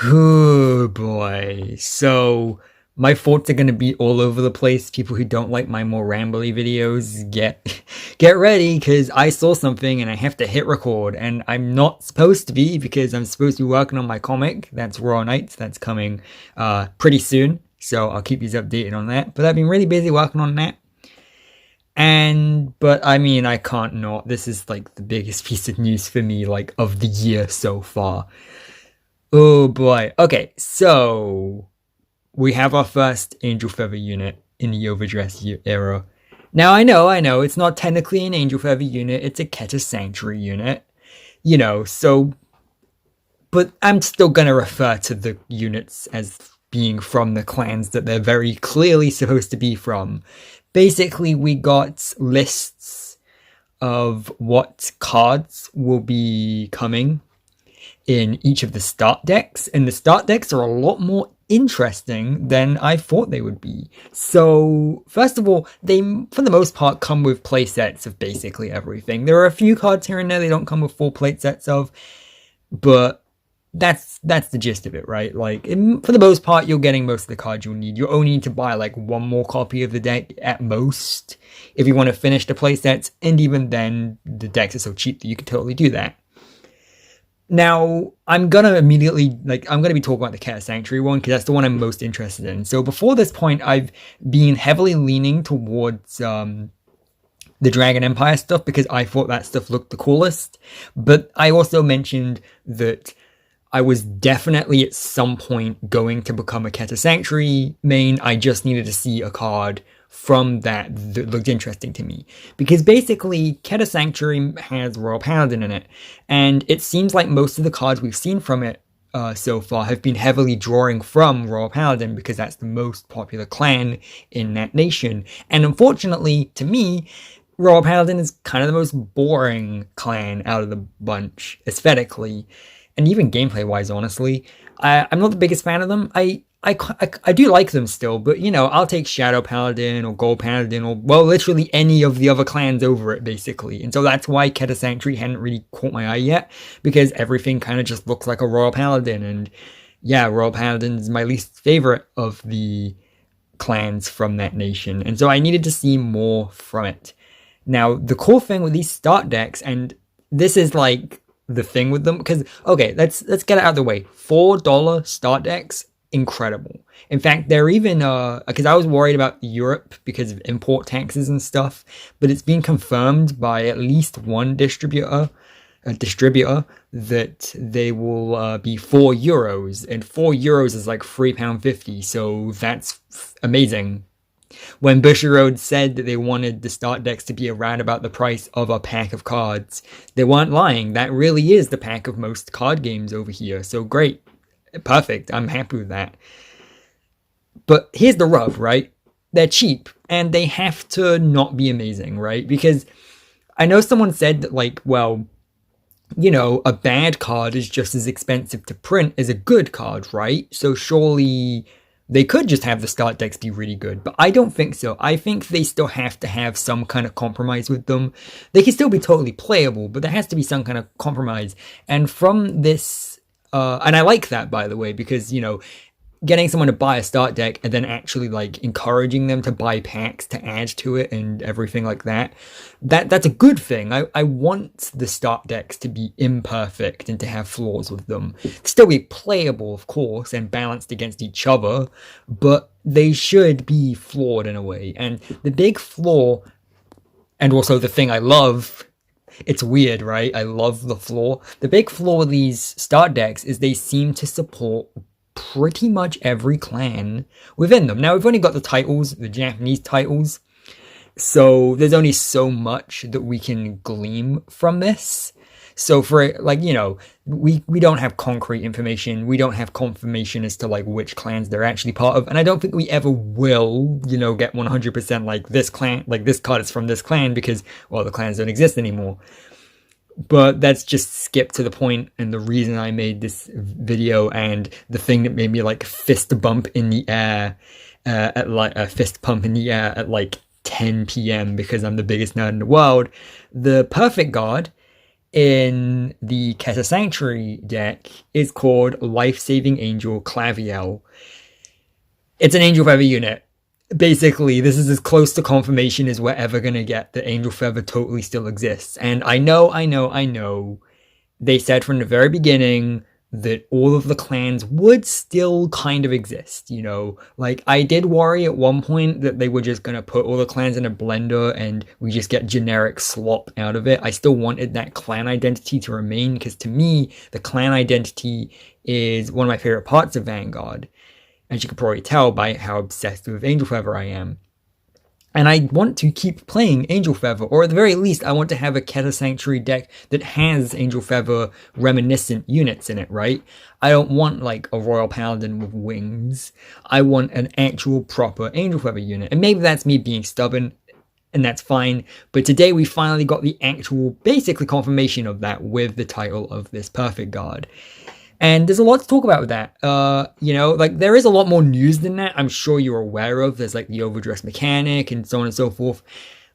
Oh boy. So my thoughts are gonna be all over the place. People who don't like my more rambly videos, get ready, because I saw something and I have to hit record, and I'm not supposed to be because I'm supposed to be working on my comic. That's Raw Nights. That's coming pretty soon. So I'll keep you updated on that. But I've been really busy working on that. But I mean, I can't not. This is like the biggest piece of news for me, like of the year so far. Oh boy. Okay, so we have our first Angel Feather unit in the Overdress era. Now I know, it's not technically an Angel Feather unit, it's a Keter Sanctuary unit. So but I'm still gonna refer to the units as being from the clans that they're very clearly supposed to be from. Basically, we got lists of what cards will be coming in each of the start decks, and the start decks are a lot more interesting than I thought they would be. So, first of all, they, for the most part, come with play sets of basically everything. There are a few cards here and there they don't come with full play sets of, but that's the gist of it, right? Like, for the most part, you're getting most of the cards you'll need. You only need to buy like one more copy of the deck at most if you want to finish the play sets, and even then, the decks are so cheap that you can totally do that. Now, I'm gonna be talking about the Keter Sanctuary one, because that's the one I'm most interested in. So before this point, I've been heavily leaning towards the Dragon Empire stuff, because I thought that stuff looked the coolest. But I also mentioned that I was definitely at some point going to become a Keter Sanctuary main. I just needed to see a card from that looked interesting to me, because basically Keter Sanctuary has Royal Paladin in it, and it seems like most of the cards we've seen from it so far have been heavily drawing from Royal Paladin, because that's the most popular clan in that nation. And unfortunately, to me, Royal Paladin is kind of the most boring clan out of the bunch, aesthetically, and even gameplay-wise, honestly. I'm not the biggest fan of them. I do like them still, but I'll take Shadow Paladin or Gold Paladin or, well, literally any of the other clans over it, basically. And so that's why Keter Sanctuary hadn't really caught my eye yet, because everything kind of just looks like a Royal Paladin. And yeah, Royal Paladin is my least favorite of the clans from that nation. And so I needed to see more from it. Now, the cool thing with these start decks, and this is like the thing with them, because, okay, let's get it out of the way. $4 start decks, incredible. In fact, they're even because I was worried about Europe because of import taxes and stuff, but it's been confirmed by at least one distributor that they will be €4, and €4 is like £3.50, so that's amazing. When bushiroad said that they wanted the start decks to be around about the price of a pack of cards, they weren't lying. That really is the pack of most card games over here. So great. Perfect. I'm happy with that. But here's the rub, right? They're cheap, and they have to not be amazing, right? Because I know someone said that, like, well, a bad card is just as expensive to print as a good card, right? So surely they could just have the start decks be really good, but I don't think so. I think they still have to have some kind of compromise with them. They can still be totally playable, but there has to be some kind of compromise. And from this, and I like that, by the way, because, getting someone to buy a start deck and then actually like encouraging them to buy packs to add to it and everything like that's a good thing. I want the start decks to be imperfect and to have flaws with them. Still be playable, of course, and balanced against each other, but they should be flawed in a way. And the big flaw, and also the thing I love, it's weird, right? I love the flaw. The big flaw with these start decks is they seem to support pretty much every clan within them. Now, we've only got the titles, the Japanese titles, so there's only so much that we can glean from this. So for, like, we don't have concrete information. We don't have confirmation as to, like, which clans they're actually part of. And I don't think we ever will, get 100% like this clan, like this card is from this clan, because, well, the clans don't exist anymore. But that's just skip to the point, and the reason I made this video, and the thing that made me like fist bump in the air at like a fist pump in the air at like 10 p.m. because I'm the biggest nerd in the world. The perfect guard in the Keter Sanctuary deck is called Life Saving Angel Klaviel. It's an Angel Feather unit. Basically, this is as close to confirmation as we're ever gonna get that Angel Feather totally still exists. And I know, they said from the very beginning that all of the clans would still kind of exist, you know? Like, I did worry at one point that they were just gonna put all the clans in a blender and we just get generic slop out of it. I still wanted that clan identity to remain, because to me, the clan identity is one of my favorite parts of Vanguard, as you can probably tell by how obsessed with Angel Feather I am. And I want to keep playing Angel Feather, or at the very least, I want to have a Keter Sanctuary deck that has Angel Feather reminiscent units in it, right? I don't want like a Royal Paladin with wings. I want an actual proper Angel Feather unit. And maybe that's me being stubborn, and that's fine. But today we finally got the actual, basically confirmation of that with the title of this Perfect Guard. And there's a lot to talk about with that. You know, like, there is a lot more news than that, I'm sure you're aware of. There's like the overdress mechanic and so on and so forth.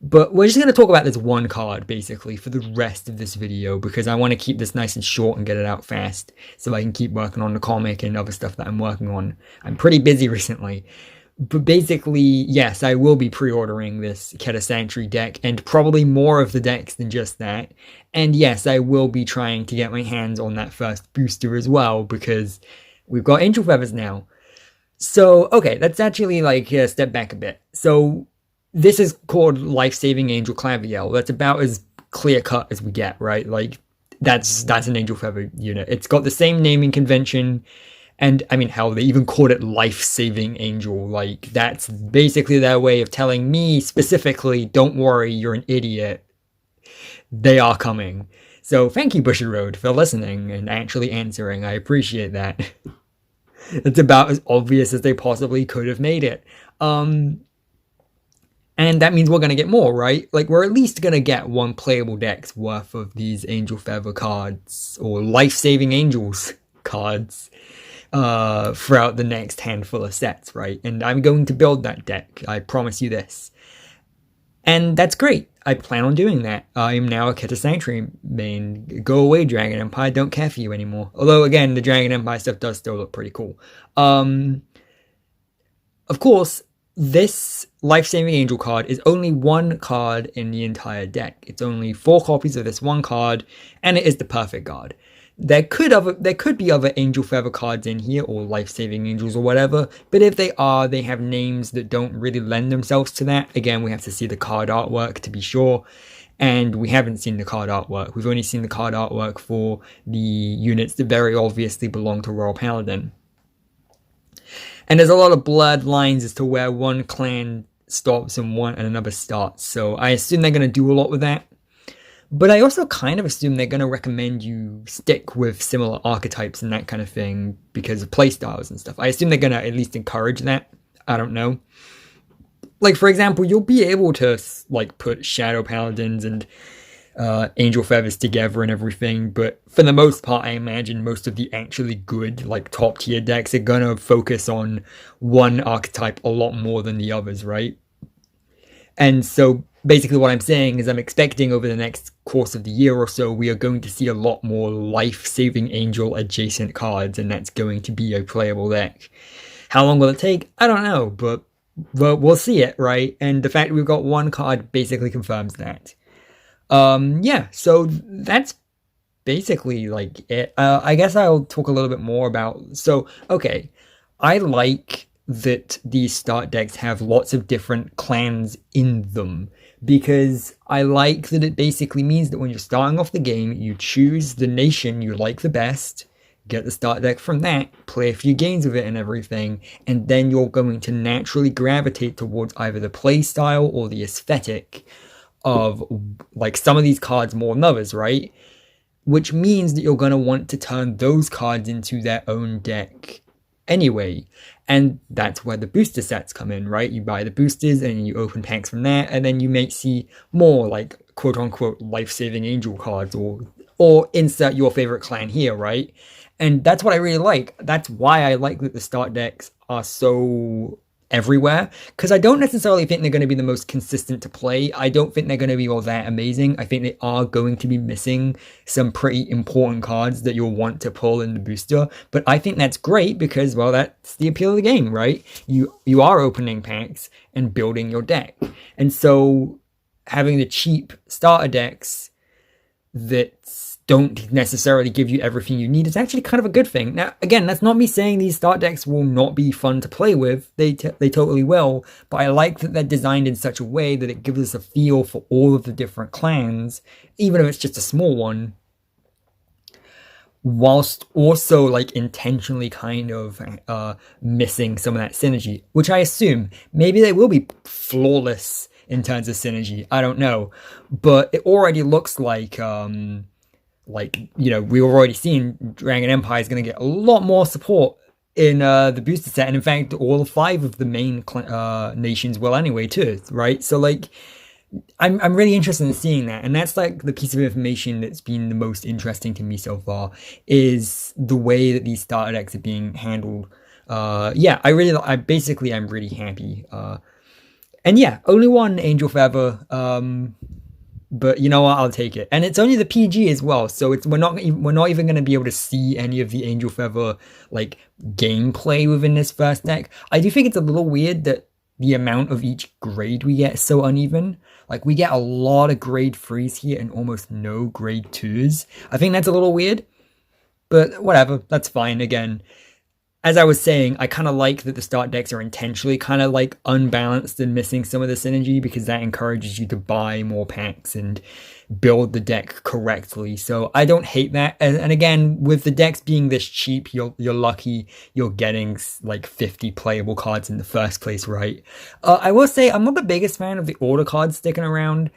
But we're just going to talk about this one card, basically, for the rest of this video, because I want to keep this nice and short and get it out fast, so I can keep working on the comic and other stuff that I'm working on. I'm pretty busy recently. But basically, yes, I will be pre-ordering this Keter Sanctuary deck, and probably more of the decks than just that. And yes, I will be trying to get my hands on that first booster as well, because we've got Angel Feathers now. So, okay, let's actually, like, step back a bit. So, this is called Life Saving Angel Klaviel. That's about as clear-cut as we get, right? Like, that's an Angel Feather unit. It's got the same naming convention. And, I mean, hell, they even called it Life Saving Angel. Like, that's basically their way of telling me specifically, don't worry, you're an idiot. They are coming. So, thank you, bushiroad, for listening and actually answering. I appreciate that. It's about as obvious as they possibly could have made it. And that means we're going to get more, right? Like, we're at least going to get one playable deck's worth of these Angel Feather cards, or Life Saving Angels cards, throughout the next handful of sets, right? And I'm going to build that deck, I promise you this. And that's great. I plan on doing that. I am now a Keter Sanctuary main. Go away, Dragon Empire. Don't care for you anymore. Although, again, the Dragon Empire stuff does still look pretty cool. Of course, this Life Saving Angel card is only one card in the entire deck. It's only 4 copies of this one card, and it is the Perfect Guard. There could be other Angel Feather cards in here, or Life Saving Angels or whatever, but if they are, they have names that don't really lend themselves to that. Again, we have to see the card artwork to be sure, and we haven't seen the card artwork. We've only seen the card artwork for the units that very obviously belong to Royal Paladin. And there's a lot of blurred lines as to where one clan stops and another starts, so I assume they're going to do a lot with that. But I also kind of assume they're going to recommend you stick with similar archetypes and that kind of thing because of playstyles and stuff. I assume they're going to at least encourage that. I don't know. Like, for example, you'll be able to, like, put Shadow Paladins and Angel Feathers together and everything, but for the most part, I imagine most of the actually good, like, top-tier decks are going to focus on one archetype a lot more than the others, right? And so, basically what I'm saying is I'm expecting over the next course of the year or so, we are going to see a lot more Life-Saving Angel adjacent cards, and that's going to be a playable deck. How long will it take? I don't know, but we'll see it, right? And the fact that we've got one card basically confirms that. Yeah, so that's basically, like, it. I guess I'll talk a little bit more about... So, okay, I like that these start decks have lots of different clans in them, because I like that it basically means that when you're starting off the game, you choose the nation you like the best, get the start deck from that, play a few games with it and everything, and then you're going to naturally gravitate towards either the play style or the aesthetic of, like, some of these cards more than others, right? Which means that you're going to want to turn those cards into their own deck anyway. And that's where the booster sets come in, right? You buy the boosters and you open packs from there, and then you may see more, like, quote-unquote life-saving angel cards, or insert your favorite clan here, right? And that's what I really like. That's why I like that the start decks are so everywhere, because I don't necessarily think they're going to be the most consistent to play. I don't think they're going to be all that amazing. I think they are going to be missing some pretty important cards that you'll want to pull in the booster, but I think that's great because, well, that's the appeal of the game, right? You are opening packs and building your deck, and so having the cheap starter decks that don't necessarily give you everything you need is actually kind of a good thing. Now, again, that's not me saying these start decks will not be fun to play with. They totally will, but I like that they're designed in such a way that it gives us a feel for all of the different clans, even if it's just a small one, whilst also like intentionally kind of missing some of that synergy, which I assume maybe they will be flawless in terms of synergy. I don't know, but it already looks like you know, we've already seen Dragon Empire is going to get a lot more support in the booster set, and in fact all 5 of the main nations will anyway too, right? So like I'm really interested in seeing that, and that's like the piece of information that's been the most interesting to me so far, is the way that these starter decks are being handled. Yeah, I'm really happy. And yeah, only one Angel Feather, but you know what, I'll take it. And it's only the PG as well, so we're not even going to be able to see any of the Angel Feather like gameplay within this first deck. I do think it's a little weird that the amount of each grade we get is so uneven. Like, we get a lot of grade 3s here and almost no grade 2s. I think that's a little weird, but whatever, that's fine. Again, as I was saying, I kind of like that the start decks are intentionally kind of like unbalanced and missing some of the synergy, because that encourages you to buy more packs and build the deck correctly. So I don't hate that. And again, with the decks being this cheap, you're lucky you're getting like 50 playable cards in the first place, right? I will say I'm not the biggest fan of the order cards sticking around.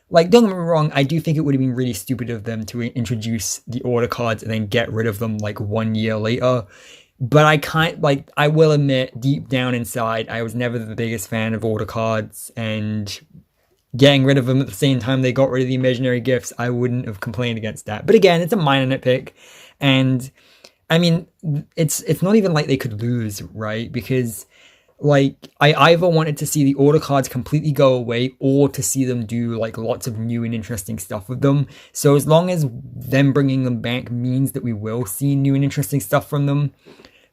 Like, don't get me wrong, I do think it would have been really stupid of them to introduce the order cards and then get rid of them like 1 year later. But I will admit, deep down inside, I was never the biggest fan of order cards, and getting rid of them at the same time they got rid of the imaginary gifts, I wouldn't have complained against that. But again, it's a minor nitpick, and I mean, it's not even like they could lose, right? Because like, I either wanted to see the order cards completely go away, or to see them do like lots of new and interesting stuff with them. So as long as them bringing them back means that we will see new and interesting stuff from them,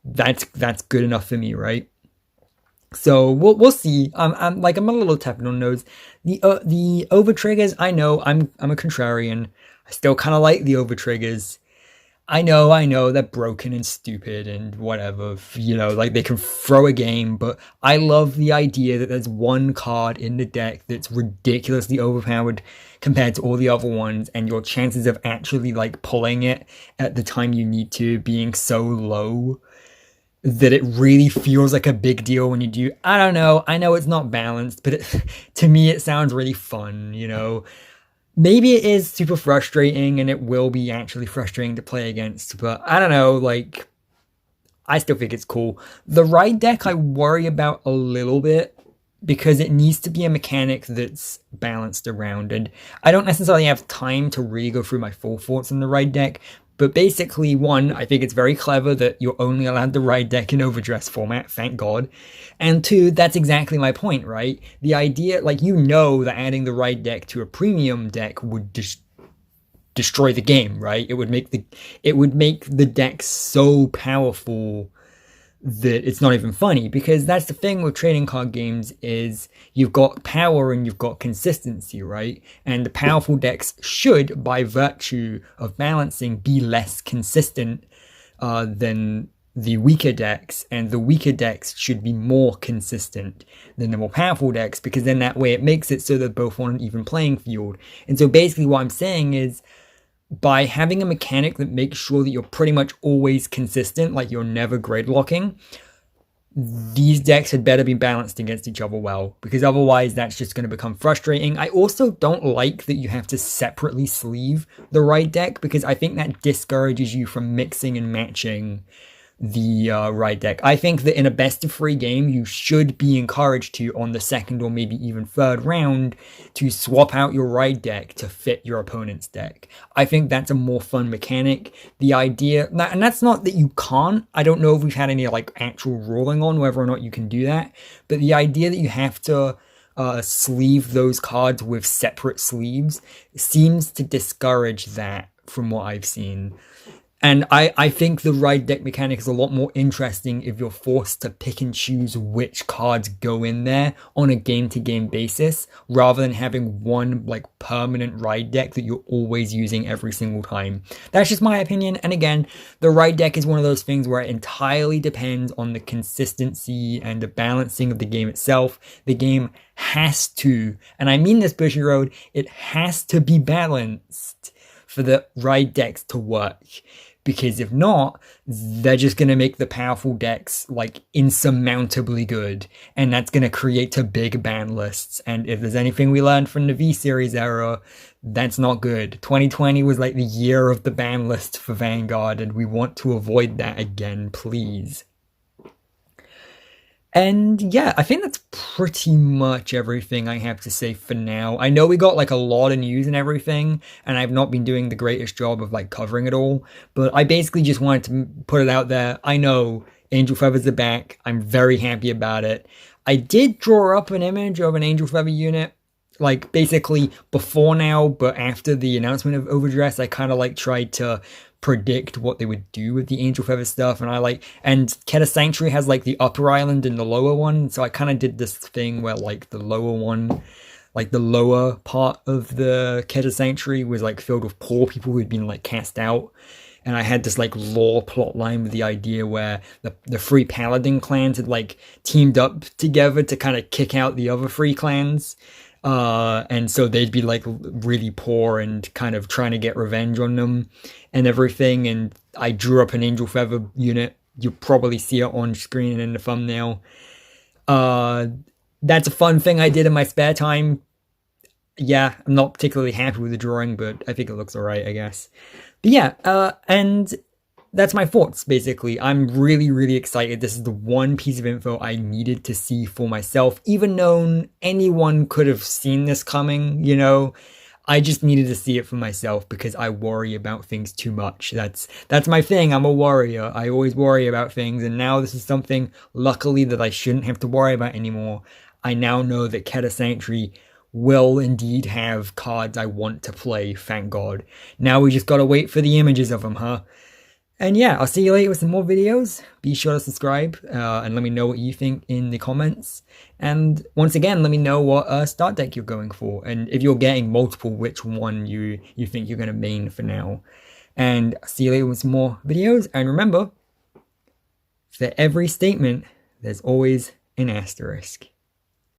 that's good enough for me, right? So we'll see. I'm a little tepid on those. The over triggers, I know I'm a contrarian. I still kind of like the over triggers. I know they're broken and stupid and whatever, you know, like they can throw a game, but I love the idea that there's one card in the deck that's ridiculously overpowered compared to all the other ones, and your chances of actually like pulling it at the time you need to being so low that it really feels like a big deal when you do. I don't know. I know it's not balanced, but to me it sounds really fun, you know. Maybe it is super frustrating, and it will be actually frustrating to play against, but I don't know, like, I still think it's cool. The ride deck I worry about a little bit, because it needs to be a mechanic that's balanced around, and I don't necessarily have time to really go through my full thoughts on the ride deck. But basically, one, I think it's very clever that you're only allowed to ride deck in overdress format, thank God. And two, that's exactly my point, right? The idea, like, you know that adding the ride deck to a premium deck would destroy the game, right? It would make the deck so powerful that it's not even funny, because that's the thing with trading card games, is you've got power and you've got consistency, right? And the powerful decks should, by virtue of balancing, be less consistent than the weaker decks, and the weaker decks should be more consistent than the more powerful decks, because then that way it makes it so they're both on an even playing field. And so basically what I'm saying is, by having a mechanic that makes sure that you're pretty much always consistent, like you're never gridlocking, these decks had better be balanced against each other well, because otherwise that's just going to become frustrating. I also don't like that you have to separately sleeve the right deck, because I think that discourages you from mixing and matching the ride deck. I think that in a best of 3 game, you should be encouraged to, on the second or maybe even third round, to swap out your ride deck to fit your opponent's deck. I think that's a more fun mechanic. The idea, and that's not that you can't. I don't know if we've had any like actual ruling on whether or not you can do that, but the idea that you have to sleeve those cards with separate sleeves seems to discourage that from what I've seen. And I think the ride deck mechanic is a lot more interesting if you're forced to pick and choose which cards go in there on a game-to-game basis, rather than having one like permanent ride deck that you're always using every single time. That's just my opinion. And again, the ride deck is one of those things where it entirely depends on the consistency and the balancing of the game itself. The game has to, and I mean this, bushiroad, it has to be balanced for the ride decks to work. Because if not, they're just going to make the powerful decks like insurmountably good. And that's going to create to big ban lists. And if there's anything we learned from the V-Series era, that's not good. 2020 was like the year of the ban list for Vanguard. And we want to avoid that again, please. And yeah, I think that's pretty much everything I have to say for now. I know we got like a lot of news and everything, and I've not been doing the greatest job of like covering it all, but I basically just wanted to put it out there. I know Angel Feathers are back. I'm very happy about it. I did draw up an image of an Angel Feather unit, like basically before now, but after the announcement of Overdress, I kind of like tried to predict what they would do with the Angel Feather stuff, and Keter Sanctuary has like the upper island and the lower one, so I kind of did this thing where like the lower one, like the lower part of the Keter Sanctuary was like filled with poor people who'd been like cast out, and I had this like lore plot line with the idea where the 3 paladin clans had like teamed up together to kind of kick out the other 3 clans. And so they'd be like really poor and kind of trying to get revenge on them and everything. And I drew up an Angel Feather unit. You'll probably see it on screen and in the thumbnail. That's a fun thing I did in my spare time. Yeah, I'm not particularly happy with the drawing, but I think it looks alright, I guess. But yeah, and that's my thoughts, basically. I'm really, really excited. This is the one piece of info I needed to see for myself, even though anyone could have seen this coming, you know. I just needed to see it for myself because I worry about things too much. That's my thing. I'm a worrier. I always worry about things, and now this is something, luckily, that I shouldn't have to worry about anymore. I now know that Keter Sanctuary will indeed have cards I want to play, thank God. Now we just gotta wait for the images of them, huh? And yeah, I'll see you later with some more videos. Be sure to subscribe and let me know what you think in the comments. And once again, let me know what start deck you're going for. And if you're getting multiple, which one you think you're going to main for now. And I'll see you later with some more videos. And remember, for every statement, there's always an asterisk.